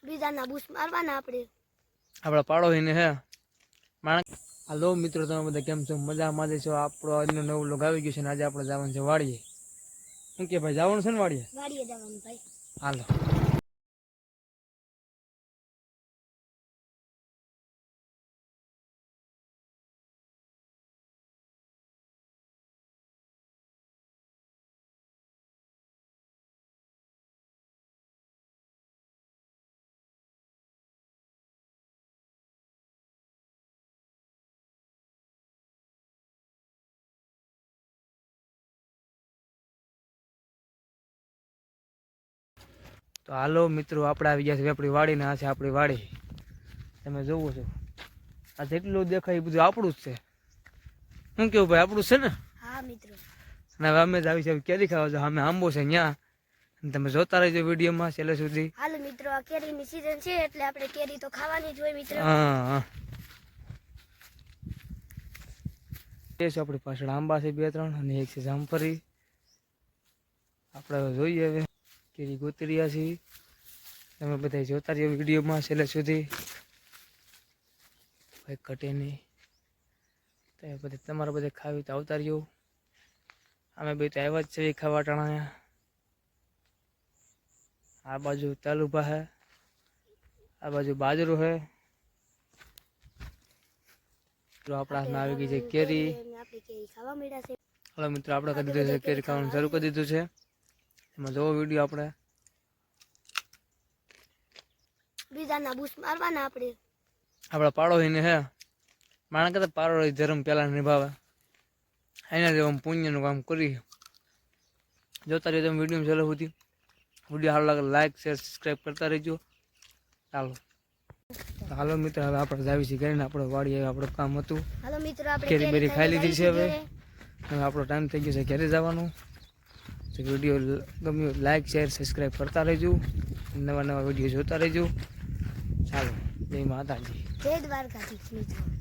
બીજાના બૂસ મારવાના આપણે પાડો હીને હે માણસ. હાલો મિત્રો, તમે બધા કેમ છો? મજામાં છો? આપણો આજનો નવો લોગ આવી ગયો છે ને આજે આપણે જવાનું છે વાડીએ. શું કે ભાઈ, જવાનું છે ને વાડીએ? વાડીએ જવાનું ભાઈ. હાલો. તો હાલો મિત્રો, આપણે આવી ગયા છે આપણી વાડીને. આ છે આપણી વાડી, તમે જોવો છો. આ જેટલું દેખાય એ બધું આપણું જ છે. શું કેવું ભાઈ, આપણું છે ને? હા મિત્રો. અને હવે અમે જ આવી છે કેરી ખાવા. છો અમે આંબો છે ત્યાં, તમે જોતા રહેજો વિડીયોમાં છેલ્લે સુધી. હાલો મિત્રો, આ કેરીની સીઝન છે એટલે આપણે કેરી તો ખાવાની જ હોય મિત્રો. હા. એ છે આપણી પાછળ આંબા છે 2-3 અને એક છે જામફળી. આપણે જોઈએ હવે કેરી ગોતરીયા છે. તમે બધા જોતા રહ્યો વિડીયોમાં છેલ્લે સુધી, ભાઈ ઘટે નહીં. તમે બધા તમારે બધા ખાવી તો આવતા રહ્યો. અમે બે તો આવ્યા જ છે ખાવા ટાણા. આ બાજુ તલ ઉભા હે, આ બાજુ બાજરો હે. આપણા હાથમાં આવી ગઈ છે કેરી. હવે મિત્રો આપણે કરી દીધું છે કેરી ખાવાનું શરૂ કરી દીધું છે. એમાં જોવો વિડીયો. આપણે બીજાના બૂસ મારવાના પાડો હીને હે માણસ કરતા પાડો ધર્મ પેલા નિભાવે. એના જેવું પુણ્યનું કામ કરી. જોતા રહેજો તમે વિડીયો ચાલુ સુધી. વિડીયો સારો લાગે લાઈક શેર સબસ્ક્રાઈબ કરતા રહેજો. હાલો મિત્રો, હવે આપણે જાવી છીએ કરીને. આપણે વાડીએ આપણું કામ હતું. હાલો મિત્રો, આપણે કેરી બેરી ખાઈ લીધી છે. હવે આપણો ટાઈમ થઈ ગયો છે ઘરે જવાનું. તો વિડીયો ગમ્યો લાઈક શેર સબસ્ક્રાઈબ કરતા રહેજો. નવા વિડીયો જોતા રહેજો. ચાલો, જય માતાજી, જય દ્વારકાધીશ મિત્રો.